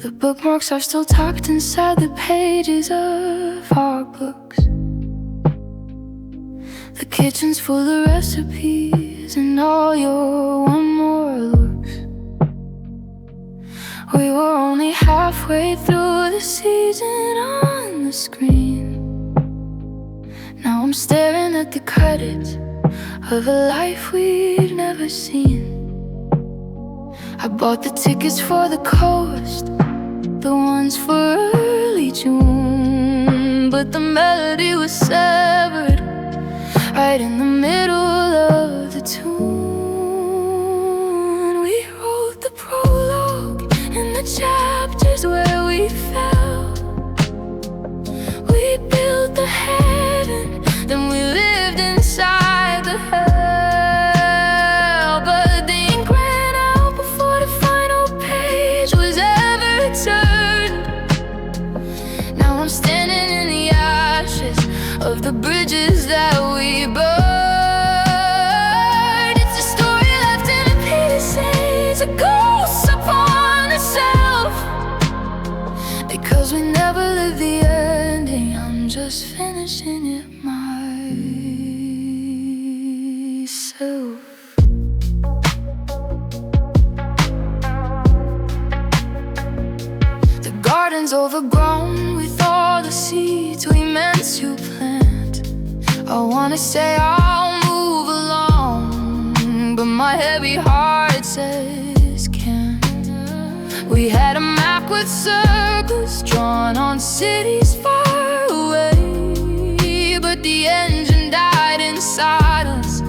The bookmarks are still tucked inside the pages of our books. The kitchen's full of recipes and all your one more looks. We were only halfway through the season on the screen. Now I'm staring at the credits of a life we'd never seen. I bought the tickets for the coast, the ones for early June, but the melody was severed right in the middle of the tune. We wrote the prologue and the chapters where we fell. We built the heaven, then we lived inside the hell. But the ink ran out before the final page was ever turned. Now I'm standing in the ashes of the bridges that we burned. It's a story left in a pieces, a ghost upon the shelf. Because we never lived the ending, I'm just finishing it myself. The garden's overgrown with all the seeds we meant to plant. I wanna say I'll move along, but my heavy heart says can't. We had a map with circles drawn on cities far away, but the engine died inside us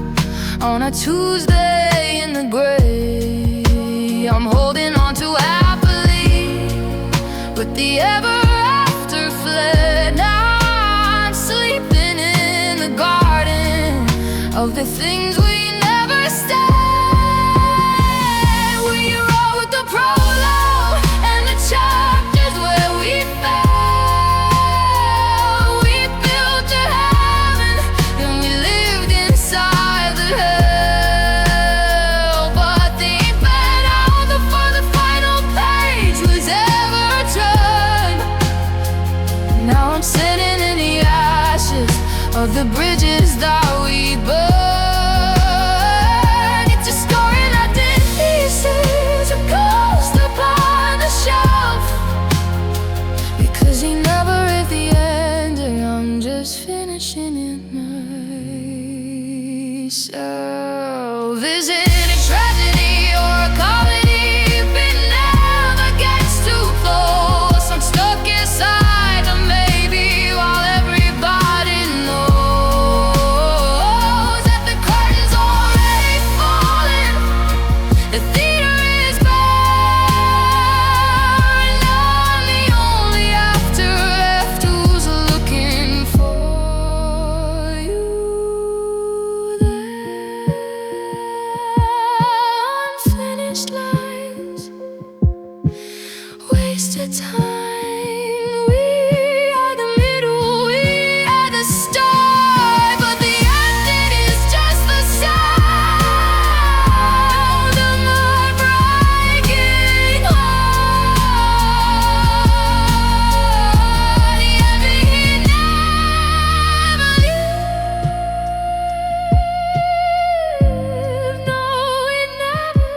on a Tuesday in the gray. I'm holding on to happily, but the ever after fled. Now I'm sleeping in the garden of the things we never said. We wrote the prologue and the chapters where we fell. We built a heaven, then we lived inside the hell. But the ink ran out before the final page was ever turned. Now I'm sitting in the ashes of the bridges that we burned. It's a story left in pieces, a ghost upon the shelf. Because he never read the ending, I'm just finishing it myself. Is it a tragedy or a comedy? It never gets too close. I'm stuck inside the maybe, while everybody knows that the curtain's already falling. The theater is bare, and I'm the only after left who's looking for you there. Unfinished lines, wasted time. We are the middle, we are the start, but the ending is just the sound of my breaking heart. The ending he never lived. No, he never lived.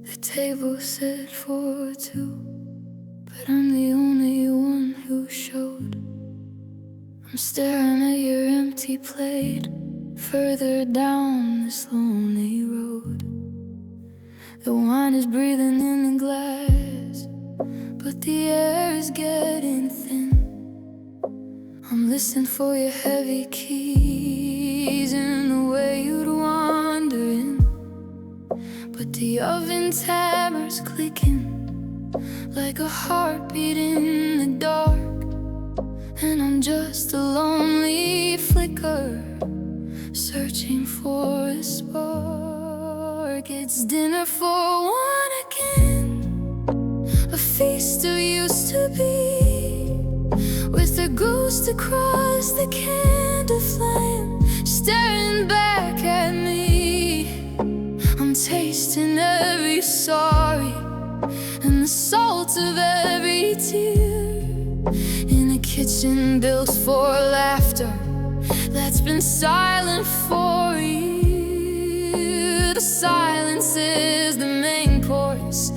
The table set for two, but I'm the only one who showed. I'm staring at your empty plate further down this lonely road. The wine is breathing in the glass, but the air is getting thin. I'm listening for your heavy keys and the way you The oven timer's clicking like a heartbeat in the dark, and I'm just a lonely flicker searching for a spark. It's dinner for one again, a feast of used to be, with a ghost across the candle flame staring back at me. I'm tasting every sorry and the salt of every tear in a kitchen built for laughter that's been silent for a year. The silence is the main course,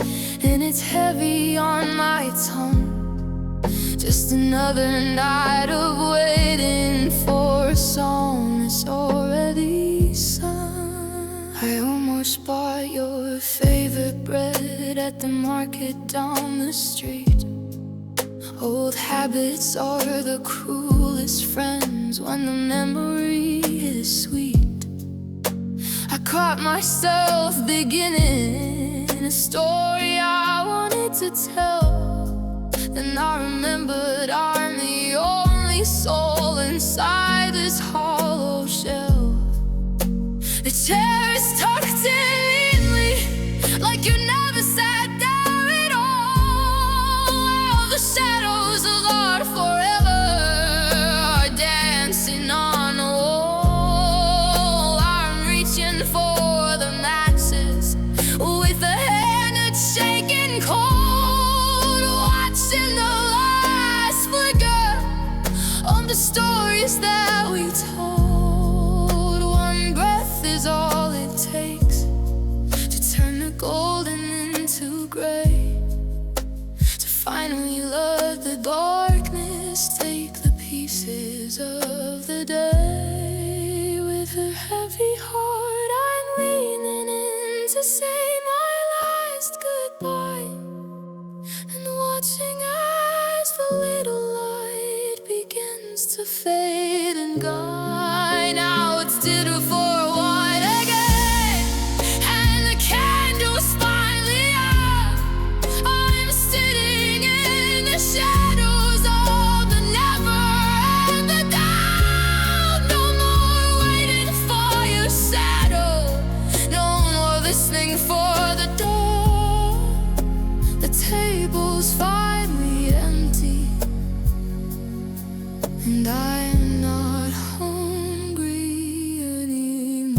and it's heavy on my tongue. Just another night of waiting for a song that's already sung. I almost bought your favorite bread at the market down the street. Old habits are the cruelest friends when the memory is sweet. I caught myself beginning a story I wanted to tell. Then I remembered I'm the only soul inside this hollow shell. The chair is tucked in neatly, like you never sat there at all. All the shadows of art forever are dancing on the wall. I'm reaching for the matches with a hand that's shaking cold, watching the lights flicker on the stories that we told. One breath is all it takes to turn the golden into gray, to finally let the darkness take the pieces of the day. With a heavy heart I'm leaning in to say my last goodbye, and watching as the little light begins to fade and die. Now it's dinner for one again, and the candle's finally out. I'm sitting in the shadows of the never and the doubt. No more waiting for your shadow, no more listening for the door. The table's finally empty, and I'm not hungry anymore.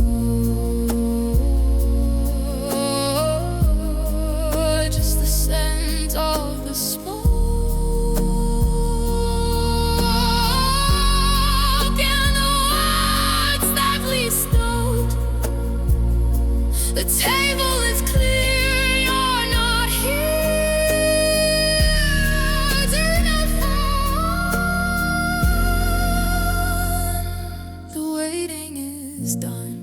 Just the scent of the smoke and the words that we stole. The table is clear, you're not here. Dinner for one. The waiting is done.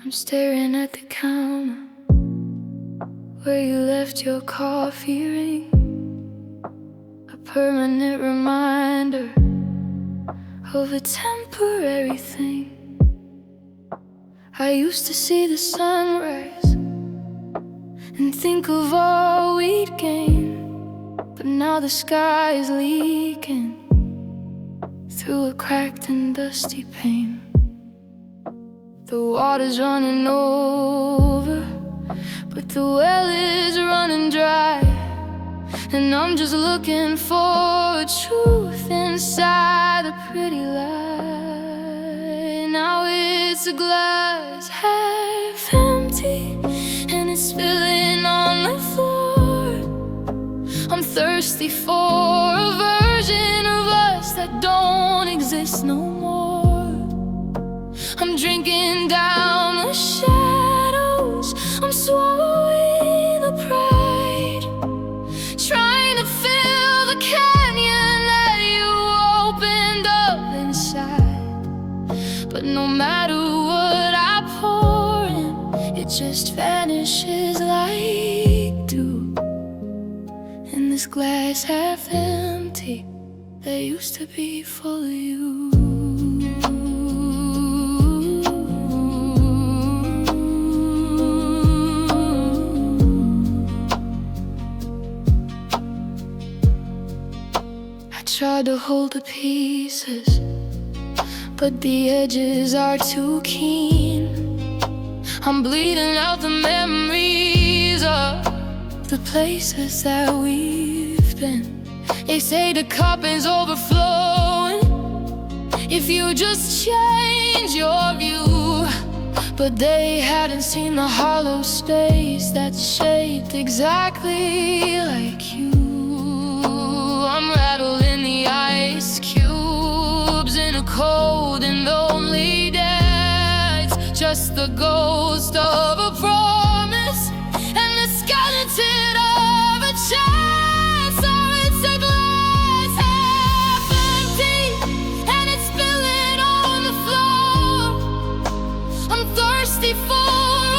I'm staring at the counter where you left your coffee ring, a permanent reminder of a temporary thing. I used to see the sunrise and think of all we'd gain, but now the sky is leaking through a cracked and dusty pane. The water's running over, but the well is running dry, and I'm just looking for truth inside a pretty lie. Now it's a glass half empty, and it's spilling on the floor. I'm thirsty for a version of us that don't exist no more. I'm drinking down the shadows, I'm swallowing the pride, trying to fill the canyon that you opened up inside. But no matter what I pour in, it just vanishes like dew. In this glass half empty that used to be full of you. I tried to hold the pieces, but the edges are too keen. I'm bleeding out the memories of the places that we've been. They say the cup is overflowing if you just change your view, but they hadn't seen the hollow space that's shaped exactly like you. I'm rattling the ice cubes in a cold and lonely day. It's just the ghost of a promise and the skeleton of a chance. Or it's a glass half empty and it's spilling on the floor. I'm thirsty for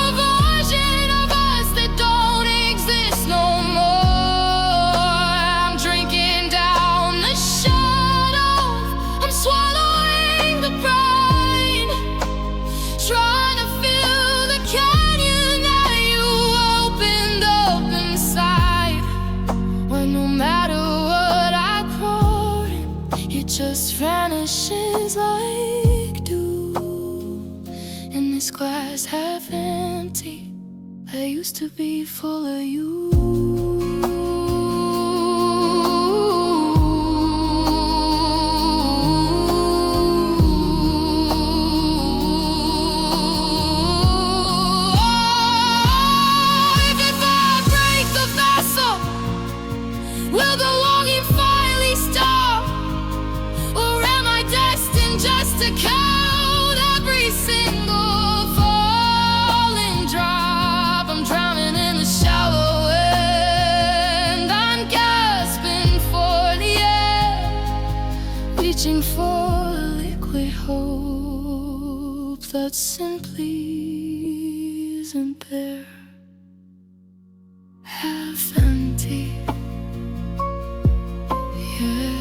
a version of us that don't exist no more. I'm drinking down the shadows, I'm swallowing the pride, trying to fill the canyon that you opened up inside. When no matter what I pour in, it just vanishes like dew. In this glass half empty that used to be full of you. If I break the vessel, will the longing finally stop? Or am I destined just to count every single falling drop? I'm drowning in the shallow end, I'm gasping for the air, reaching for liquid hope that simply isn't there. Half empty, yeah,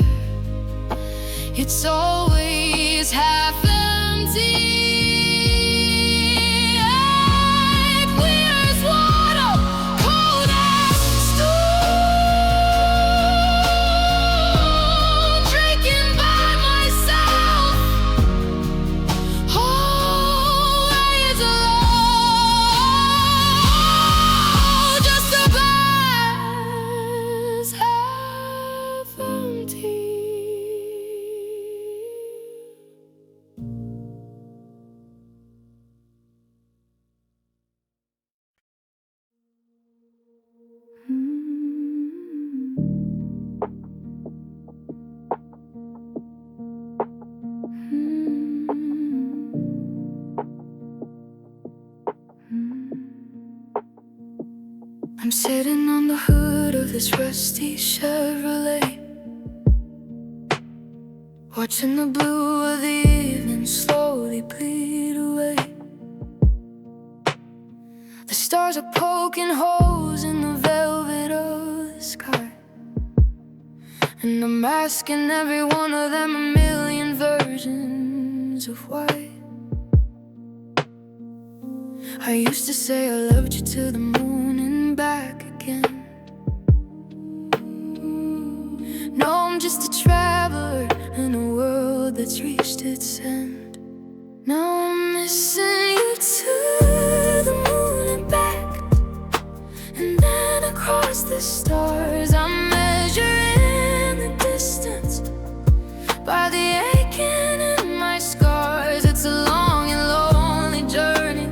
it's always half empty. Clear as water, cold as stone, drinking by myself, always alone. Just a glass half empty. I'm sitting on the hood of this rusty Chevrolet, watching the blue of the evening slowly bleed away. The stars are poking holes in the velvet of the sky, and I'm asking every one of them a million versions of why. I used to say I loved you to the moon and back again. No, I'm just a traveler in a world that's reached its end. Now I'm missing you to the moon and back, and then across the stars I'm measuring the distance by the aching in my scars. It's a long and lonely journey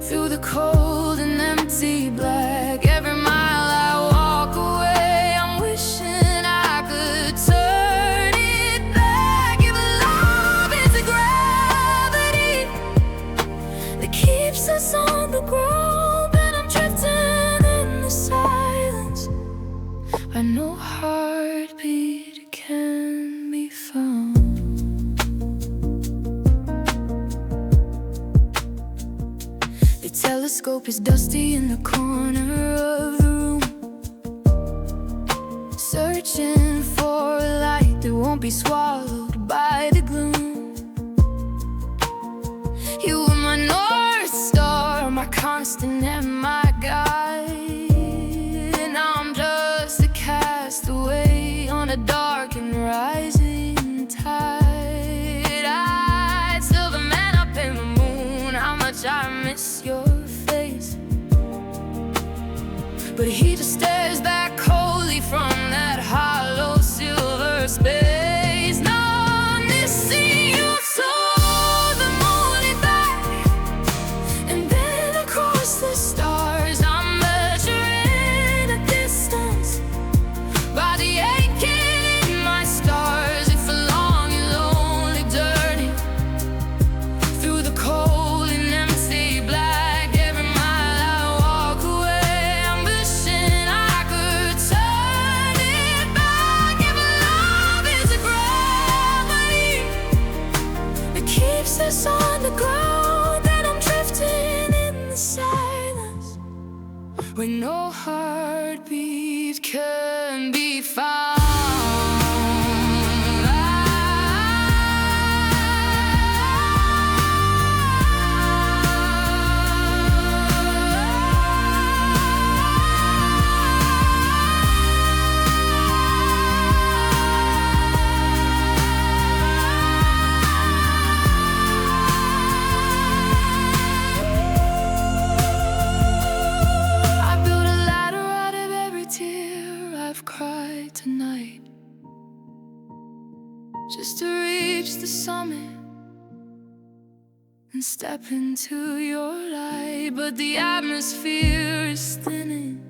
through the cold and empty black. Every mile I walk away, I'm wishing I could turn it back. If life soap is dusty in the corner of the room, searching for a light that won't be swallowed by the gloom. You were my North Star, my constant and my guide. Now I'm just a castaway on a dark and rising tide. I'd still the man up in the moon, how much I miss your face. But he just stares back coldly from that hollow silver space. No, missing you saw the moonlit back, and then across the stars I'm measuring a distance by the aching in my scars. If along and lonely, dirty, through the cold and empty black, every mile I walk away, I'm wishing I could turn it back. If love is a gravity that keeps us on the ground, then I'm drifting in the silence where no heartbeat can be found. I built a ladder out of every tear I've cried tonight, just to reach the summit and step into your light. But the atmosphere is thinning,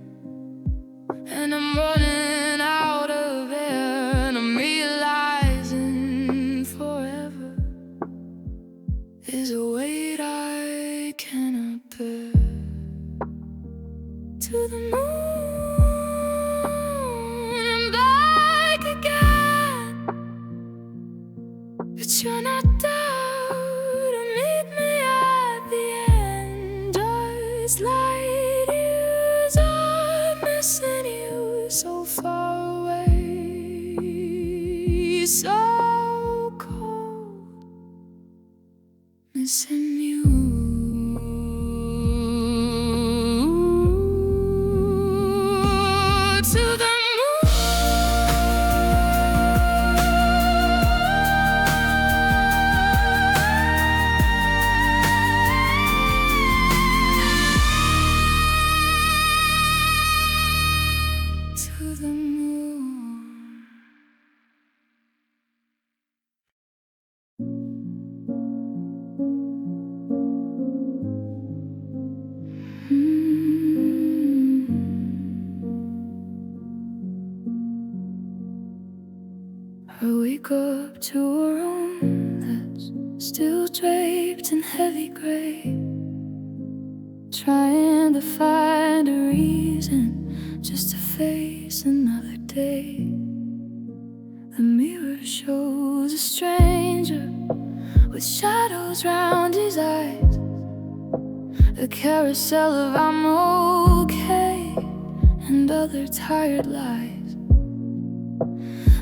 and I'm running out of air, and I'm realizing forever is a weight I cannot bear. To the moon and back again, but you're not there to meet me at the end. Just light years of missing you, so far away, so cold, missing you. To the moon. I wake up to a room that's still draped in heavy gray, trying to find a reason just to face another day. The mirror shows a stranger with shadows round his eyes, a carousel of I'm okay and other tired lies.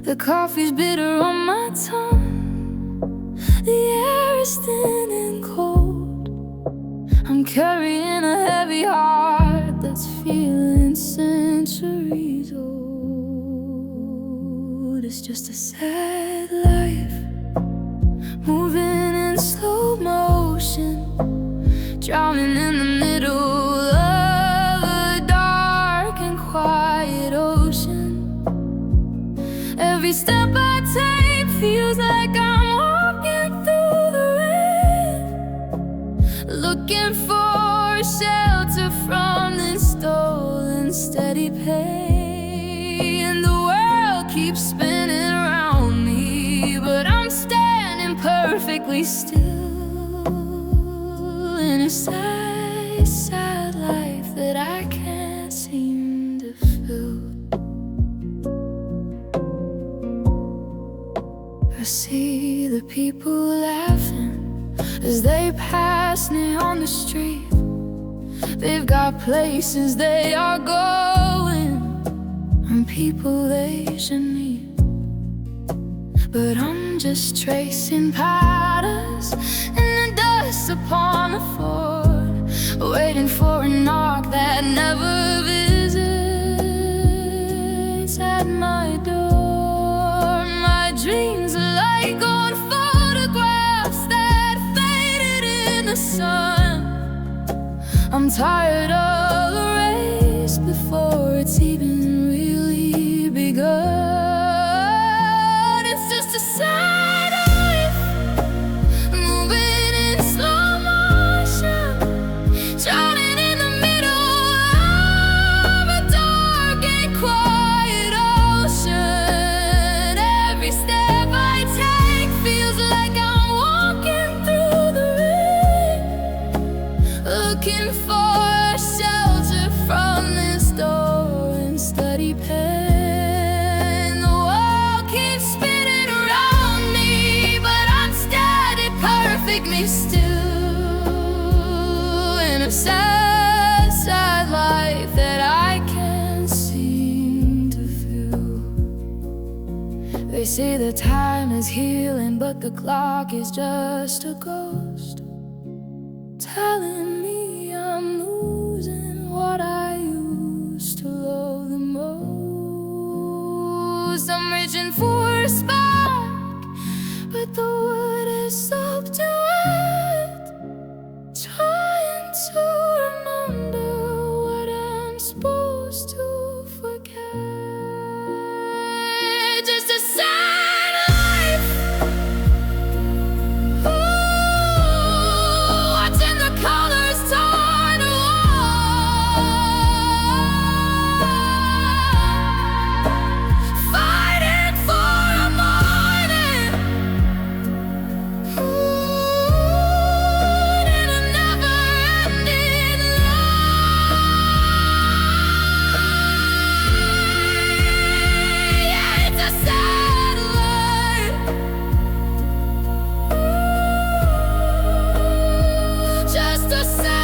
The coffee's bitter on my tongue, the air is thin and cold. I'm carrying a heavy heart that's feeling centuries old. It's just a sad life, moving in slow motion, drowning in the middle of a dark and quiet ocean. Every step I take feels like I'm walking through the rain, looking for shelter from this stolen steady pain. The world keeps spinning around me, but I'm standing perfectly still in a sad, sad life that I can't seem to fill. I see the people laughing as they pass me on the street, They've got places they are going and people they should meet. But I'm just tracing patterns in the dust upon the floor, waiting for a knock that never visits at my door. My dreams are like old photographs that faded in the sun. I'm tired of the race before it's even really begun. It's just a sad life, moving in slow motion, drowning in the middle of a dark and quiet ocean. Every step I take feels like I'm walking through the rain, looking for a shelter from this door and steady pain. The world keeps spinning around me, but I'm steady, perfectly still in a sad, sad life that I can't seem to feel. They say the time is healing, but the clock is just a ghost, telling me I'm losing what I used to love the most. I'm reaching for a spark, but the wood is so wet, trying to remember what I'm supposed to forget. Just a sad life, watching the colors turn to white, fighting for a morning, in a never-ending line. Yeah, it's a sad life, just a sad life.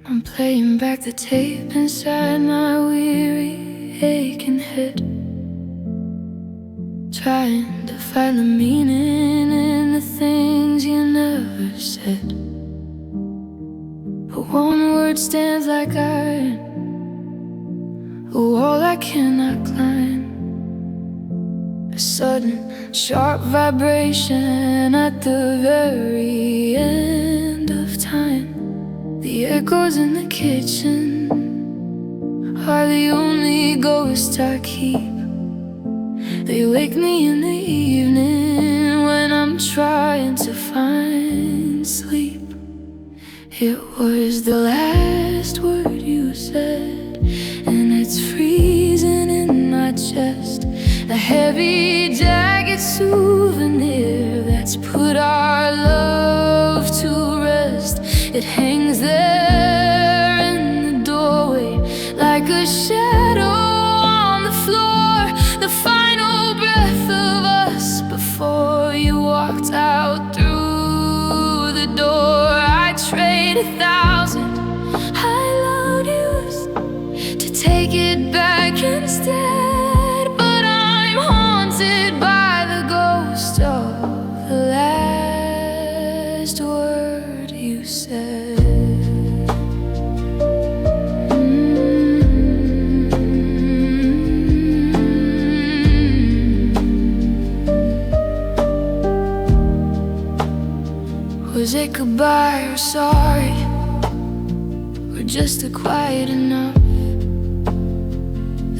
I'm playing back the tape inside my weary, aching head, trying to find the meaning in the things you never said. But one word stands like iron, a wall I cannot climb. A sudden, sharp vibration at the very end of time. The echoes in the kitchen are the only ghosts I keep. They wake me in the evening when I'm trying to find sleep. It was the last word you said, and it's freezing in my chest. A heavy, jagged souvenir that's put our love to rest. It hangs there in the doorway like a shadow on the floor. The final breath of us before you walked out through the door. I trade 1,000 I loved yous to take it back instead. But I'm haunted by the ghost of the last word you said. Was it goodbye or sorry, or just a quiet enough?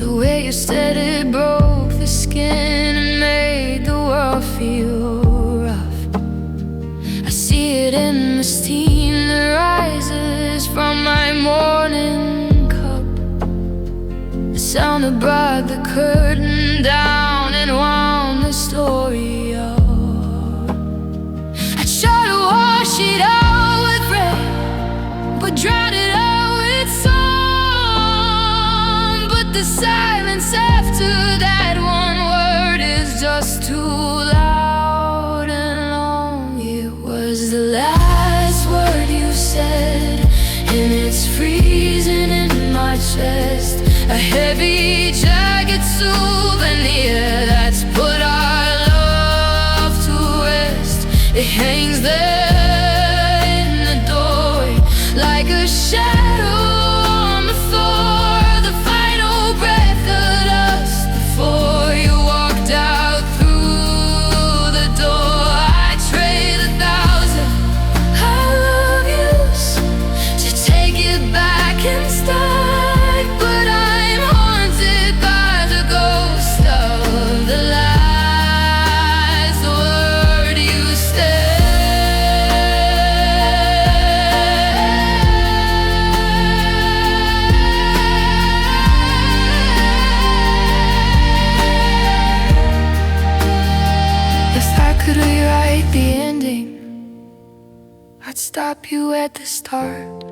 The way you said it broke the skin and made the world feel rough. I see it in the steam that rises from my morning cup. sound that brought the curtain down and wound the story up. I try to wash it out with rain, but drown it out with song. But the silence after that one word is just too loud and long. It was the last word you said, and it's freezing in my chest. A heavy jagged souvenir that's put our love to rest. It hangs there in the doorway like a shadow on the floor. The final breath of dust before you walked out through the door. I trade 1,000 I love yous to take it back in style, but I'm haunted by the ghost of the last word you said. If I could rewrite the ending, I'd stop you at the start.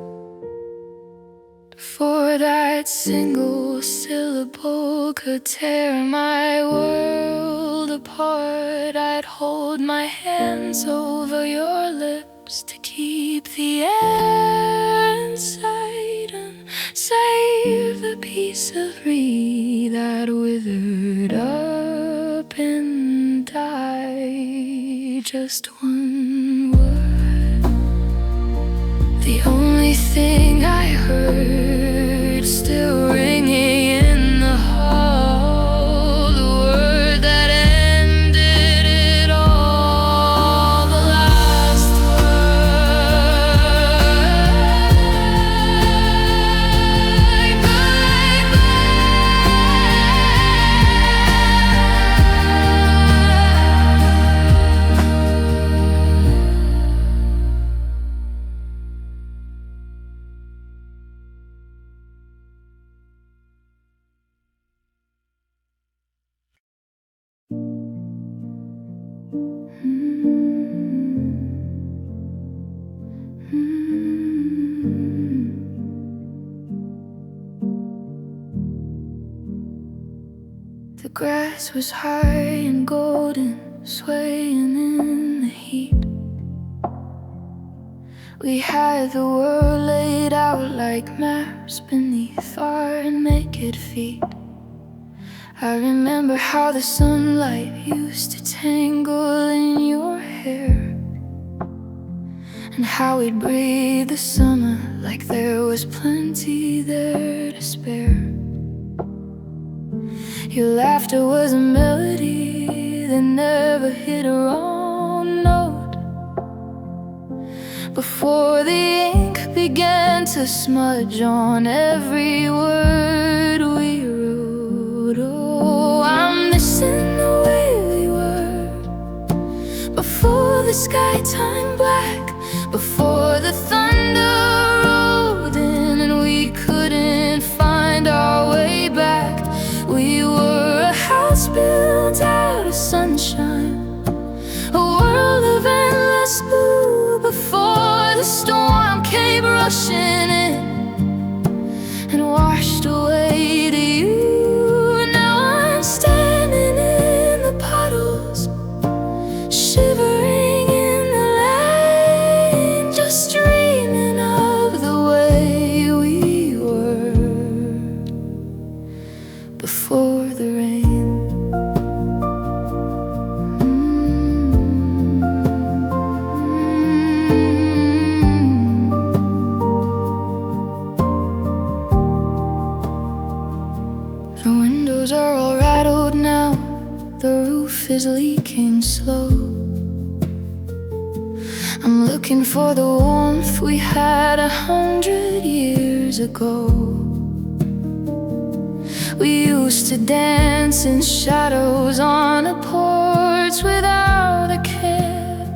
For that single syllable could tear my world apart. I'd hold my hands over your lips to keep the air inside and save the piece of me that withered up and died. Just one word, the only thing I heard, still ringing in the hall. The word that ended it all, the last word. The grass was high and golden, swaying in the heat. We had the world laid out like maps beneath our naked feet. I remember how the sunlight used to tangle in your hair, and how we'd breathe the summer like there was plenty there to spare. Your laughter was a melody that never hit a wrong note. Before the ink began to smudge on every word we wrote. Oh, I'm missing the way we were before the sky turned black, before the thunder rolled in and we couldn't find our way back. We were a house built out of sunshine, a world of endless blue, before the storm came rushing in and washed away the you. Now I'm standing in the puddles, shivering in the light, just dreaming of the way we were before the rain. The windows are all rattled now, the roof is leaking slow. I'm looking for the warmth we had 100 years ago. We used to dance in shadows on a porch without a care.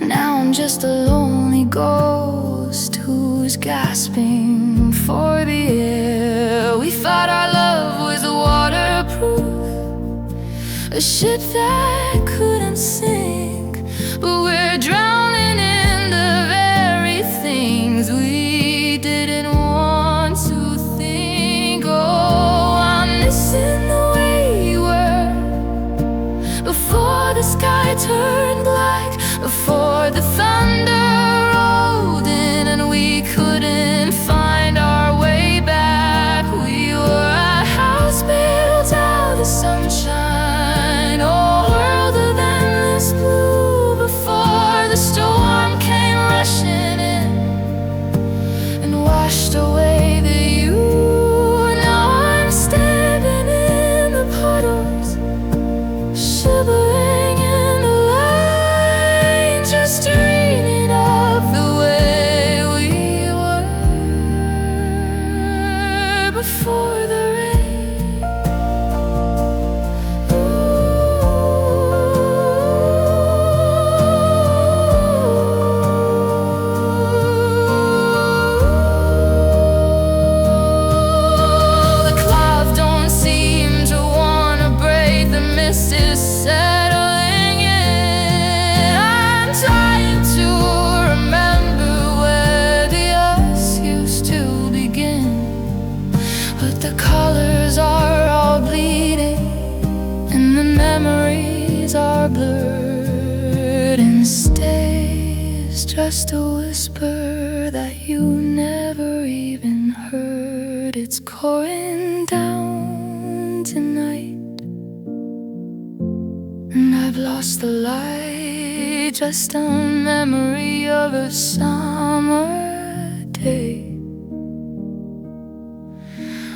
Now I'm just a lonely ghost who's gasping for the air. We thought our love a ship that couldn't sink, but we're drowning in the very things we didn't want to think. Oh, I'm missing the way you were before the sky turned black, before the thunder rolled in and we couldn't find our way back. We were a house built out of the sunshine, a world of endless blue, before the storm came rushing in and washed away the you. Now I'm standing in the puddles, shivering in the light, just dreaming of the way we were before the rain. The clouds don't seem to wanna break, the mist is settling in. I'm trying to remember where the us used to begin, but the colors are all bleeding and the memories are blurred, and stays just a whisper that you never even heard. It's pouring down tonight, and I've lost the light, just a memory of a summer day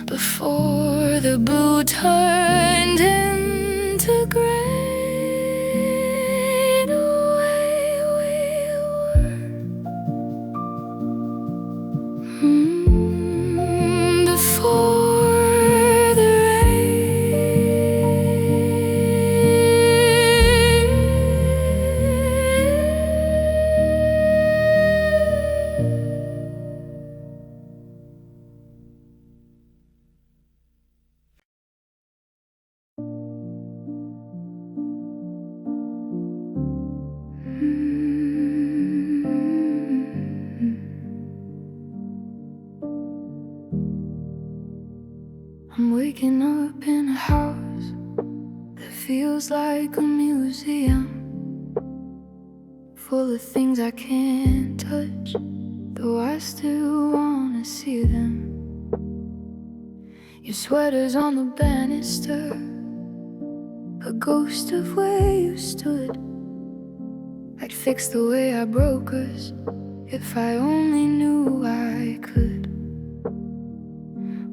before the blue turned into gray. The way we were before the I'm waking up in a house that feels like a museum, full of things I can't touch, though I still wanna see them. Your sweater's on the banister, a ghost of where you stood. I'd fix the way I broke us if I only knew I could.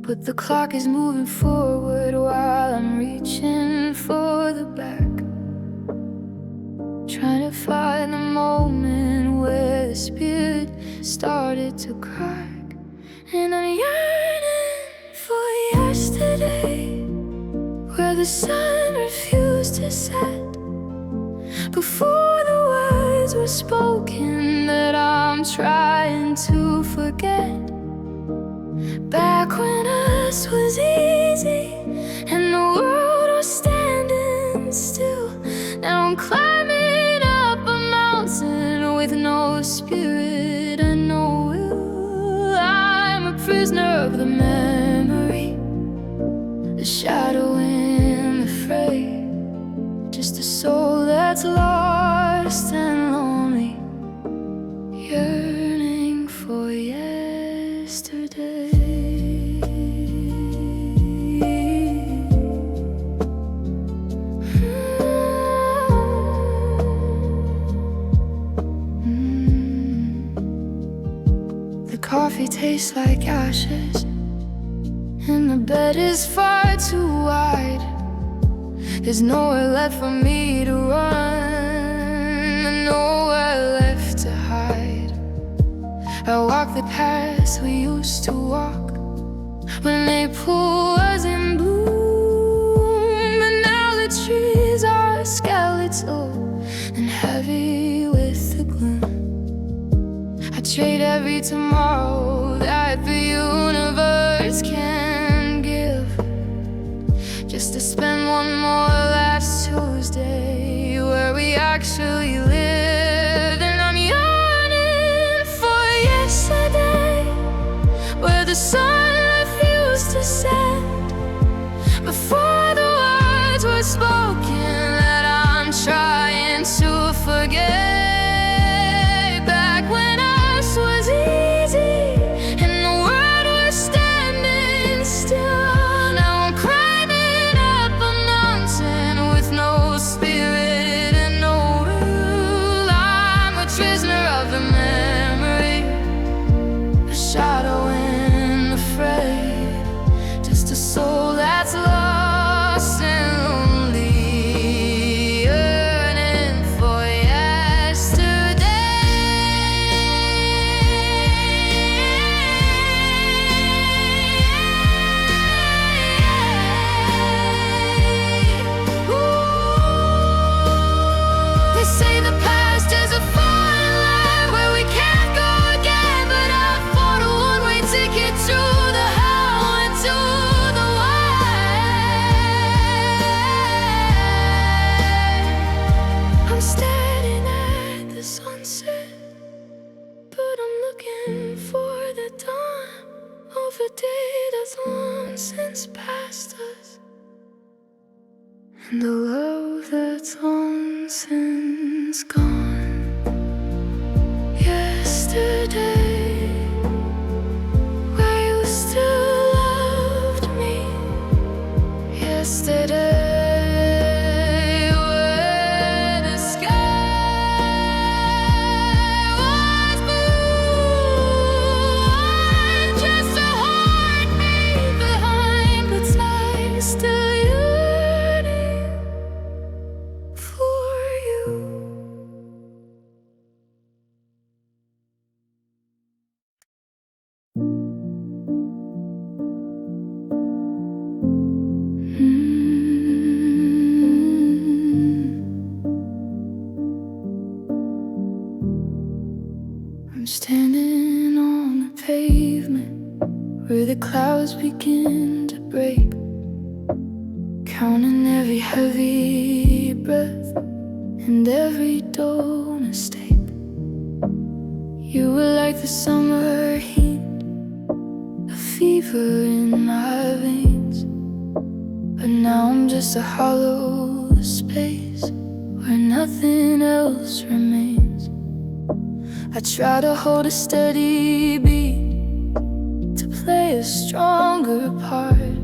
But the clock is moving forward while I'm reaching for the back, trying to find the moment where the spirit started to crack. And I'm yearning for yesterday, where the sun refused to set, before the words were spoken that I'm trying to forget. Back when us was easy and the world was standing still, now I'm climbing up a mountain with no spirit and no will. I'm a prisoner of the memory, the shadow in the fray, just a soul that's lost and lonely, yearning for yesterday. The coffee tastes like ashes, and the bed is far too wide. There's nowhere left for me to run, and nowhere left to hide. I walk the paths we used to walk when April was in bloom, but now the trees are skeletal and heavy with the gloom. I trade every tomorrow that the universe can give, just to spend one more last Tuesday where we actually lived. And I'm yearning for yesterday, where the sun refused to set before the words were spoken that I'm trying to forget. Back when us was easy and the world was standing still, now I'm climbing up a mountain with no spirit and no will. I'm a prisoner of the memory, a shadow in the fray, just a soul that's lost and lonely, yearning for yesterday. They say the past is a fine line where we can't go again, but I fought a one-way ticket through the hell and to the white. I'm staring at the sunset, but I'm looking for the dawn of a day that's long since passed us, and the love that's long since gone. Yesterday, where you still loved me. Yesterday, where the sky was blue. I'm just a heartbeat behind, but I'm still yearning for you. I'm standing on the pavement where the clouds begin to break, counting every heavy breath and every dull mistake. You were like the summer heat, a fever in my veins, but now I'm just a hollow space where nothing else remains. I try to hold a steady beat, to play a stronger part,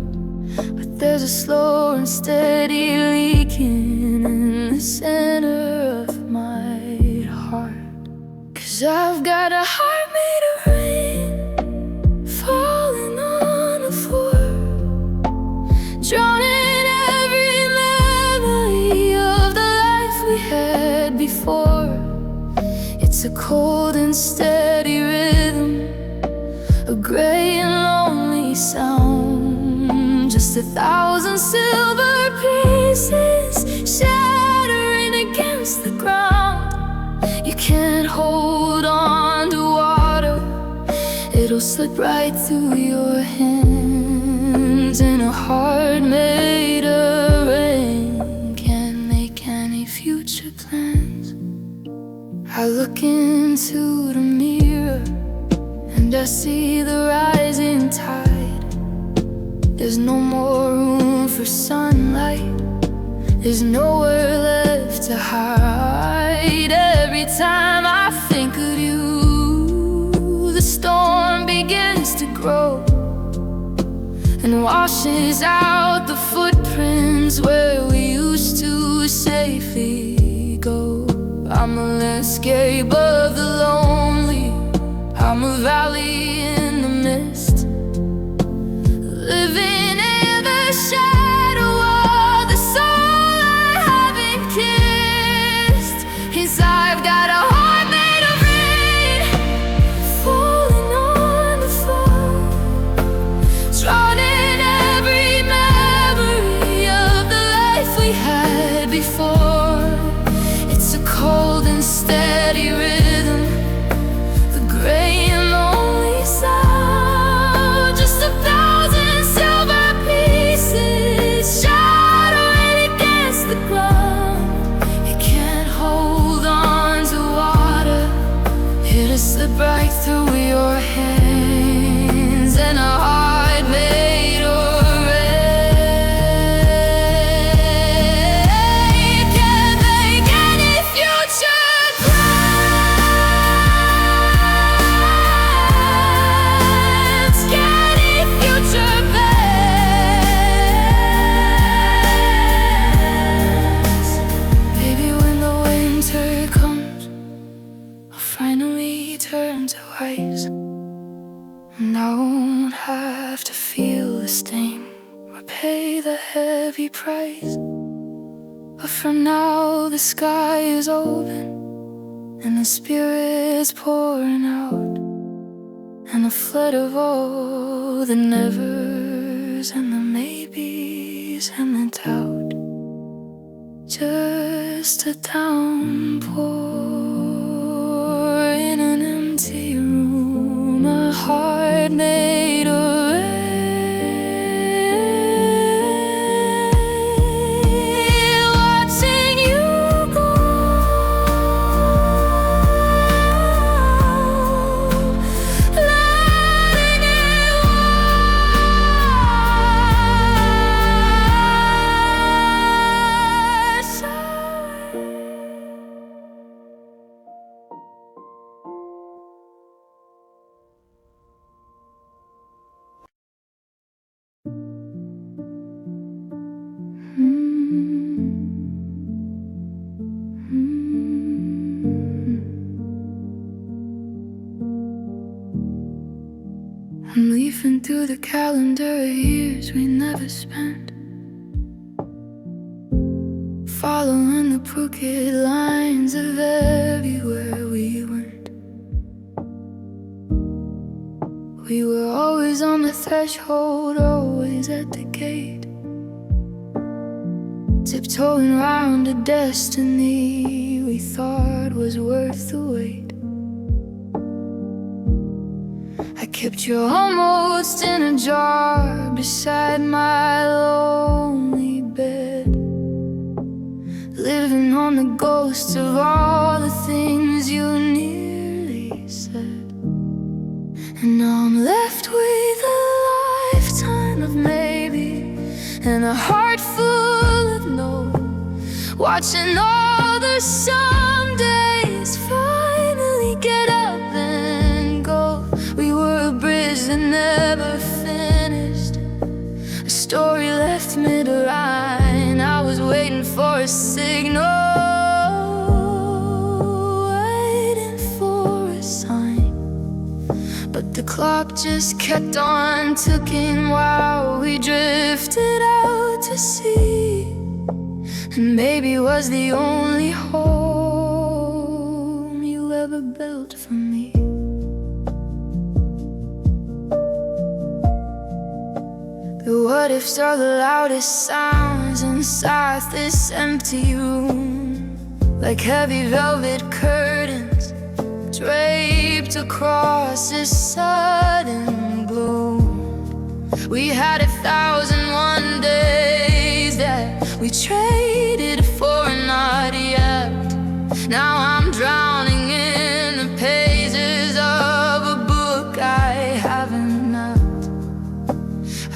but there's a slow and steady leaking in the center of my heart. 'Cause I've got a heart made of rain, falling on the floor, drowning every memory of the life we had before. It's a cold and steady rhythm, a gray and lonely sound, just 1,000 silver pieces shattering against the ground. You can't hold on to water, it'll slip right through your hands. And a heart made of rain can't make any future plans. I look into the mirror and I see the rising tide. There's no more room for sunlight, there's nowhere left to hide. Every time I think of you, the storm begins to grow and washes out the footprints where we used to safely go. I'm an escape of the lonely, I'm a valley in the mist, living in the shadow of the soul I haven't kissed. 'Cause I've got a heart made of rain, falling on the floor, drowning every memory of the life we had before. It's a cold and steady rhythm, just slip right through your hands, and a heart made of red can't make any future plans, any future plans. Baby, when the winter comes, I'll finally turn to ice, and I won't have to feel the stain or pay the heavy price. But for now the sky is open, and the spirit's pouring out, and a flood of all the nevers and the maybes and the doubt. Just a downpour in an empty room, a heart made of red, watching you go, letting it wash away. I'm leafing through the calendar of years we never spent, following the crooked lines of everywhere we went. We were always on the threshold, always at the gate, tiptoeing round a destiny we thought was worth the wait. I kept you almost in a jar beside my lonely bed, living on the ghosts of all the things you nearly said. And now I'm left with a lifetime of maybe, and a heart full of no, watching all the somedays finally get up and go. We were a bridge that never finished, a story left mid-line. I was waiting for a signal, waiting for a sign, but the clock just kept on ticking while we drifted out to sea. And maybe it was the only home you ever built for me. The what ifs are the loudest sounds inside this empty room, like heavy velvet curtains draped across this sudden gloom. We had 1,001 days that we traded for not yet. Now I'm drowning in the pages of a book I haven't met.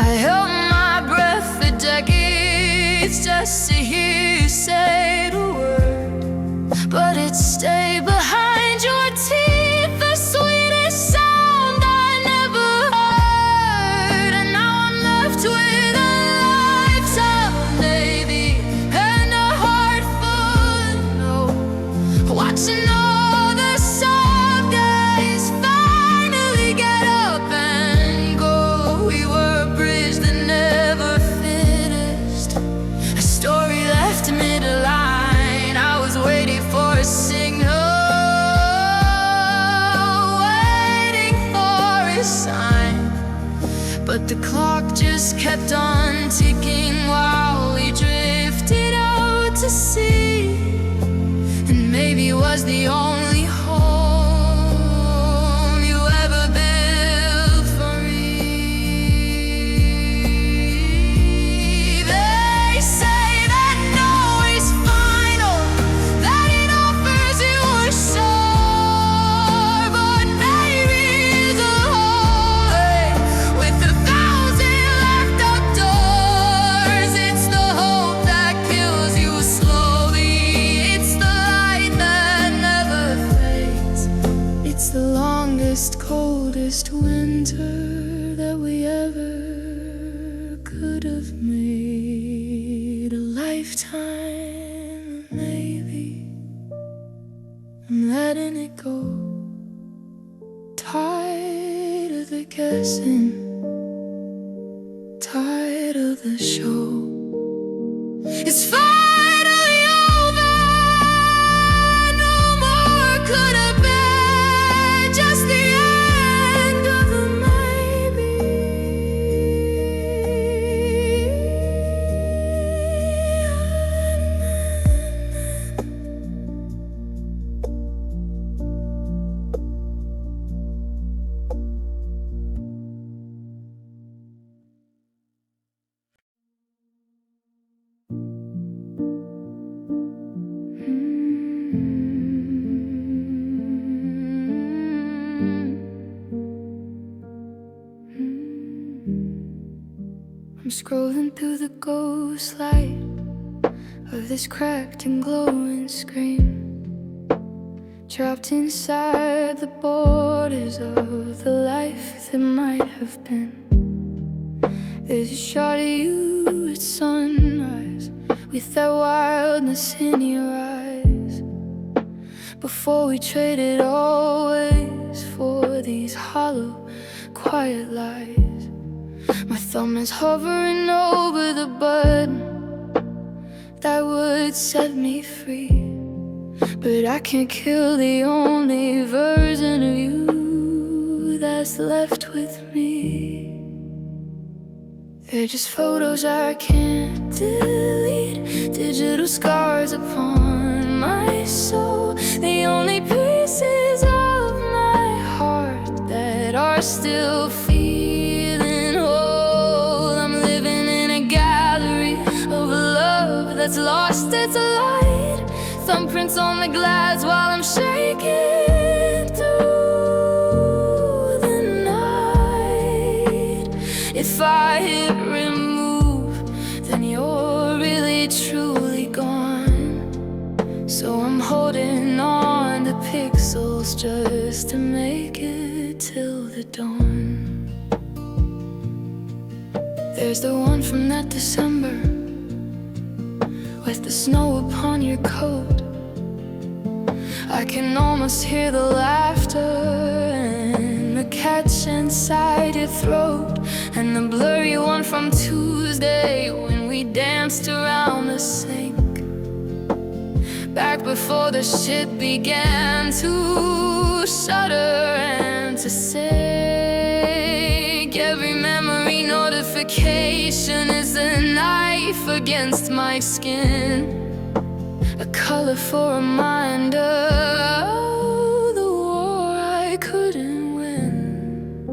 I held my breath for decades just to hear you say the word, but it stayed behind your teeth, the sweetest sound I never heard. And now I'm left with a lifetime of maybe, and a heart full of no, watching all the somedays finally get up and go. We were a bridge that never finished, a story left mid-line. I was waiting for a signal, waiting for a sign, but the clock just kept on ticking while we drifted out to sea. And maybe it was the only home you ever built for me. They say that no is final, that it offers you a shore, but It's the longest, coldest winter that we ever could have made. A lifetime, maybe. I'm letting it go. Tired of the guessing, tired of the show. It's finally over. No more could have been. Just the end of the maybe. I'm scrolling through the ghost light of this cracked and glowing screen, trapped inside the borders of the life that might have been. There's a shot of you at sunrise, with that wildness in your eyes, before we traded always for these hollow, quiet lies. My thumb is hovering over the button that would set me free, but I can't kill the only version of you that's left with me. They're just photos I can't delete, digital scars upon my soul, the only pieces of my heart that are still feeling whole. I'm living in a gallery of love that's lost its light, thumbprints on the glass while I'm shaking through the night. If I hit remove, then you're really truly gone. So I'm holding on to pixels just to make it till the dawn. There's the one from that December, with the snow upon your coat. I can almost hear the laughter and the catch inside your throat, and the blurry one from Tuesday when we danced around the sink, back before the shit began to shudder and to sink. Every memory notification is a knife against my skin, a colorful reminder of the war I couldn't win.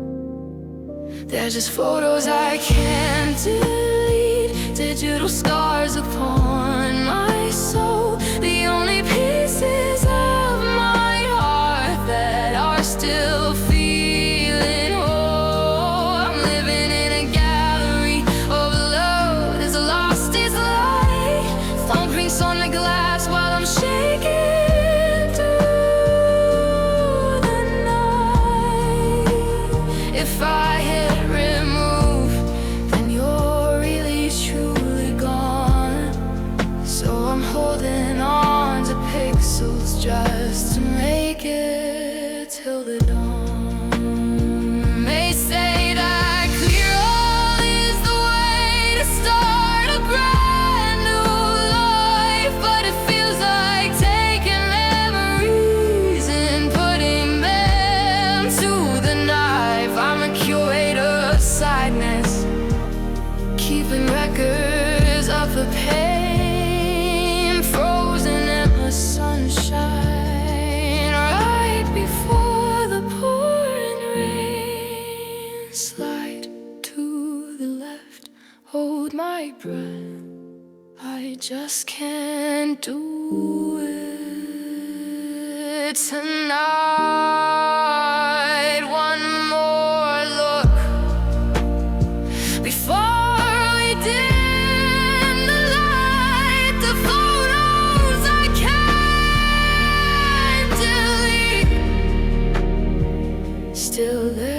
There's just photos I can't delete, digital scars upon my soul, the only pieces of my heart that are still feeling whole. I'm living in a gallery of love that's lost its light, thumbprints on the glass while I'm shaking through the night. If I hit remove, then you're really truly gone. So I'm holding on to pixels just to make it till the dawn. May say that clear all is the way to start a brand new life, but it feels like taking memories and putting them to the knife. I'm a curator of sadness, keeping records of the pain, frozen in the sunshine, right before the pouring rain. Slide to the left, hold my breath, I just can't do it tonight. One more look before we dim the light, the photos I can't delete, still there.